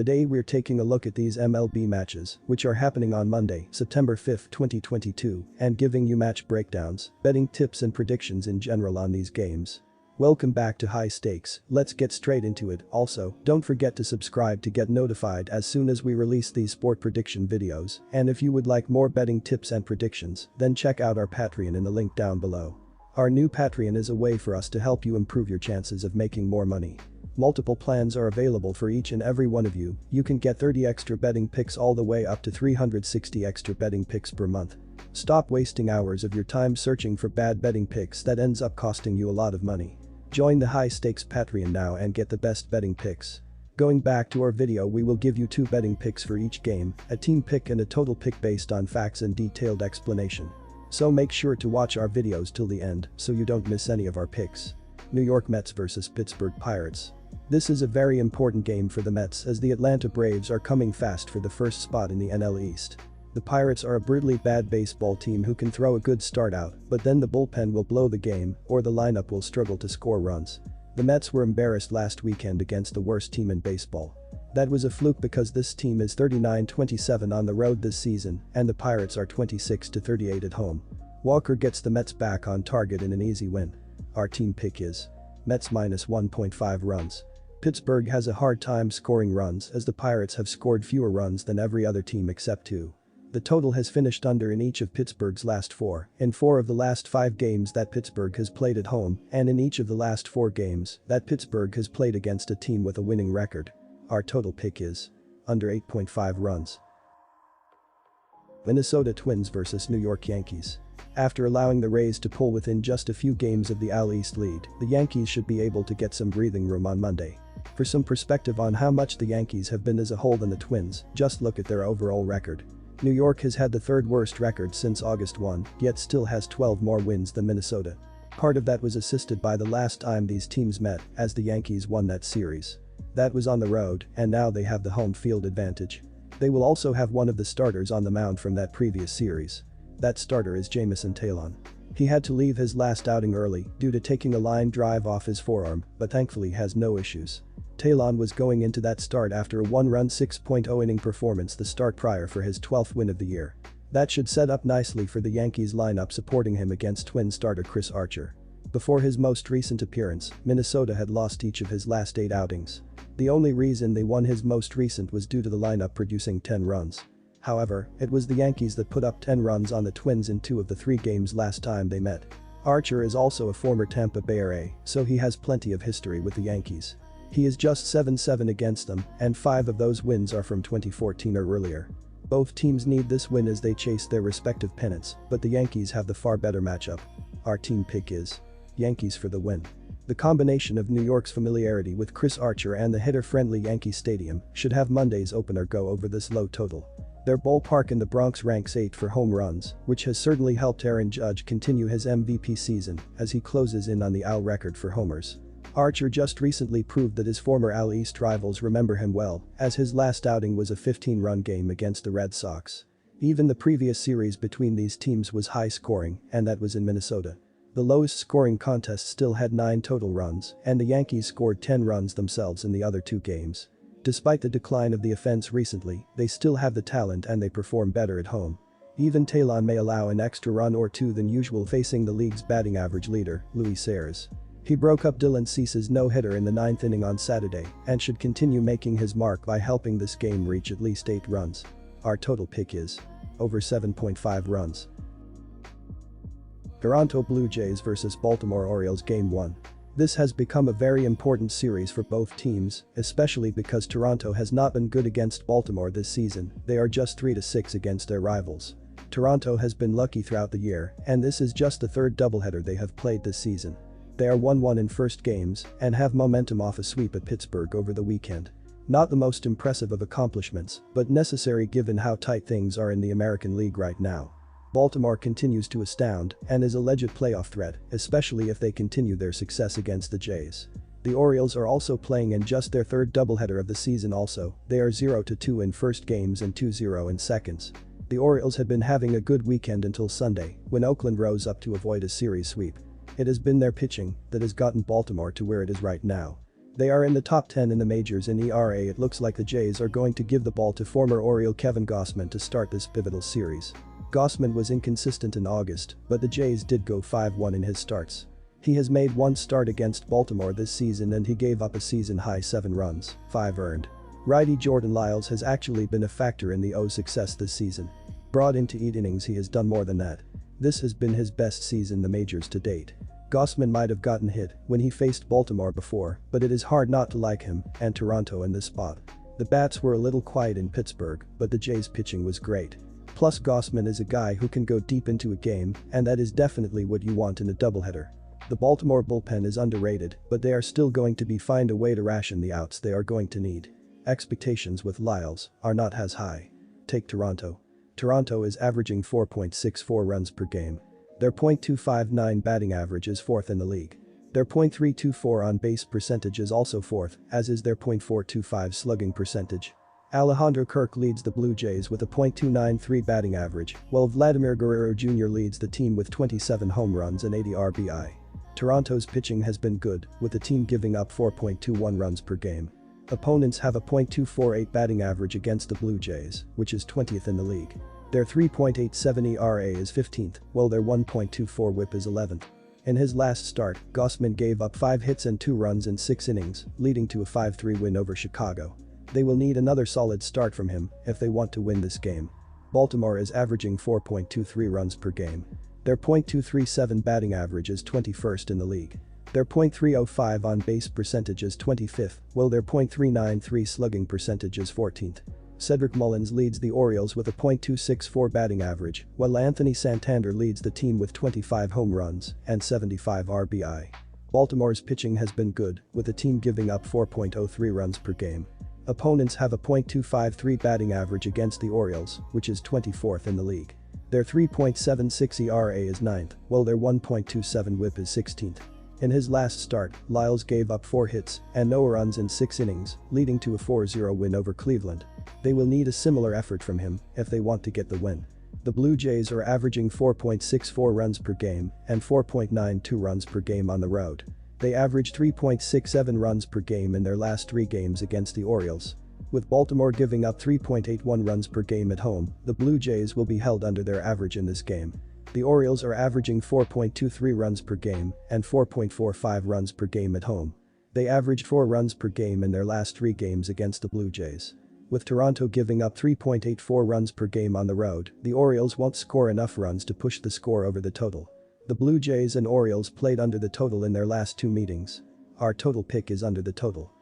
Today we're taking a look at these MLB matches, which are happening on Monday, September 5, 2022, and giving you match breakdowns, betting tips and predictions in general on these games. Welcome back to High Stakes, let's get straight into it. Also, don't forget to subscribe to get notified as soon as we release these sport prediction videos, and if you would like more betting tips and predictions, then check out our Patreon in the link down below. Our new Patreon is a way for us to help you improve your chances of making more money. Multiple plans are available for each and every one of you. You can get 30 extra betting picks all the way up to 360 extra betting picks per month. Stop wasting hours of your time searching for bad betting picks that ends up costing you a lot of money. Join the High Stakes Patreon now and get the best betting picks. Going back to our video, we will give you 2 betting picks for each game, a team pick and a total pick based on facts and detailed explanation. So make sure to watch our videos till the end so you don't miss any of our picks. New York Mets vs Pittsburgh Pirates. This is a very important game for the Mets as the Atlanta Braves are coming fast for the first spot in the NL East. The Pirates are a brutally bad baseball team who can throw a good start out, but then the bullpen will blow the game or the lineup will struggle to score runs. The Mets were embarrassed last weekend against the worst team in baseball. That was a fluke because this team is 39-27 on the road this season and the Pirates are 26-38 at home. Walker gets the Mets back on target in an easy win. Our team pick is Mets minus 1.5 runs. Pittsburgh has a hard time scoring runs as the Pirates have scored fewer runs than every other team except 2. The total has finished under in each of Pittsburgh's last 4, in 4 of the last 5 games that Pittsburgh has played at home, and in each of the last 4 games that Pittsburgh has played against a team with a winning record. Our total pick is under 8.5 runs. Minnesota Twins vs New York Yankees. After allowing the Rays to pull within just a few games of the AL East lead, the Yankees should be able to get some breathing room on Monday. For some perspective on how much the Yankees have been as a whole than the Twins, just look at their overall record. New York has had the 3rd worst record since August 1, yet still has 12 more wins than Minnesota. Part of that was assisted by the last time these teams met, as the Yankees won that series. That was on the road, and now they have the home field advantage. They will also have one of the starters on the mound from that previous series. That starter is Jameson Taillon. He had to leave his last outing early due to taking a line drive off his forearm, but thankfully has no issues. Taillon was going into that start after a 1-run 6.0 inning performance the start prior for his 12th win of the year. That should set up nicely for the Yankees lineup supporting him against Twin starter Chris Archer. Before his most recent appearance, Minnesota had lost each of his last 8 outings. The only reason they won his most recent was due to the lineup producing 10 runs. However, it was the Yankees that put up 10 runs on the Twins in 2 of the 3 games last time they met. Archer is also a former Tampa Bay RA, so he has plenty of history with the Yankees. He is just 7-7 against them, and 5 of those wins are from 2014 or earlier. Both teams need this win as they chase their respective pennants, but the Yankees have the far better matchup. Our team pick is Yankees for the win. The combination of New York's familiarity with Chris Archer and the hitter-friendly Yankee Stadium should have Monday's opener go over this low total. Their ballpark in the Bronx ranks 8th for home runs, which has certainly helped Aaron Judge continue his MVP season as he closes in on the AL record for homers. Archer just recently proved that his former AL East rivals remember him well, as his last outing was a 15-run game against the Red Sox. Even the previous series between these teams was high scoring, and that was in Minnesota. The lowest scoring contest still had 9 total runs, and the Yankees scored 10 runs themselves in the other 2 games. Despite the decline of the offense recently, they still have the talent and they perform better at home. Even Taillon may allow an extra run or 2 than usual facing the league's batting average leader, Luis Sayers. He broke up Dylan Cease's no-hitter in the 9th inning on Saturday and should continue making his mark by helping this game reach at least 8 runs. Our total pick is over 7.5 runs. Toronto Blue Jays vs Baltimore Orioles Game 1. This has become a very important series for both teams, especially because Toronto has not been good against Baltimore this season. They are just 3-6 against their rivals. Toronto has been lucky throughout the year, and this is just the 3rd doubleheader they have played this season. They are 1-1 in first games and have momentum off a sweep at Pittsburgh over the weekend. Not the most impressive of accomplishments, but necessary given how tight things are in the American League right now. Baltimore continues to astound and is a legit playoff threat, especially if they continue their success against the Jays. The Orioles are also playing in just their 3rd doubleheader of the season also. They are 0-2 in first games and 2-0 in seconds. The Orioles had been having a good weekend until Sunday, when Oakland rose up to avoid a series sweep. It has been their pitching that has gotten Baltimore to where it is right now. They are in the top 10 in the majors in ERA. It looks like the Jays are going to give the ball to former Oriole Kevin Gausman to start this pivotal series. Gausman was inconsistent in August, but the Jays did go 5-1 in his starts. He has made one start against Baltimore this season and he gave up a season-high 7 runs, 5 earned. Righty Jordan Lyles has actually been a factor in the O's success this season. Brought in to eat innings, he has done more than that. This has been his best season in the majors to date. Gausman might have gotten hit when he faced Baltimore before, but it is hard not to like him and Toronto in this spot. The bats were a little quiet in Pittsburgh, but the Jays' pitching was great. Plus Gausman is a guy who can go deep into a game, and that is definitely what you want in a doubleheader. The Baltimore bullpen is underrated, but they are still going to find a way to ration the outs they are going to need. Expectations with Lyles are not as high. Take Toronto. Toronto is averaging 4.64 runs per game. Their .259 batting average is 4th in the league. Their .324 on-base percentage is also 4th, as is their .425 slugging percentage. Alejandro Kirk leads the Blue Jays with a .293 batting average, while Vladimir Guerrero Jr. leads the team with 27 home runs and 80 RBI. Toronto's pitching has been good, with the team giving up 4.21 runs per game. Opponents have a .248 batting average against the Blue Jays, which is 20th in the league. Their 3.87 ERA is 15th, while their 1.24 WHIP is 11th. In his last start, Gausman gave up 5 hits and 2 runs in 6 innings, leading to a 5-3 win over Chicago. They will need another solid start from him if they want to win this game. Baltimore is averaging 4.23 runs per game. Their .237 batting average is 21st in the league. Their .305 on-base percentage is 25th, while their .393 slugging percentage is 14th. Cedric Mullins leads the Orioles with a .264 batting average, while Anthony Santander leads the team with 25 home runs and 75 RBI. Baltimore's pitching has been good, with the team giving up 4.03 runs per game. Opponents have a .253 batting average against the Orioles, which is 24th in the league. Their 3.76 ERA is 9th, while their 1.27 WHIP is 16th. In his last start, Lyles gave up 4 hits and no runs in 6 innings, leading to a 4-0 win over Cleveland. They will need a similar effort from him if they want to get the win. The Blue Jays are averaging 4.64 runs per game and 4.92 runs per game on the road. They averaged 3.67 runs per game in their last 3 games against the Orioles. With Baltimore giving up 3.81 runs per game at home, the Blue Jays will be held under their average in this game. The Orioles are averaging 4.23 runs per game and 4.45 runs per game at home. They averaged 4 runs per game in their last 3 games against the Blue Jays. With Toronto giving up 3.84 runs per game on the road, the Orioles won't score enough runs to push the score over the total. The Blue Jays and Orioles played under the total in their last 2 meetings. Our total pick is under the total.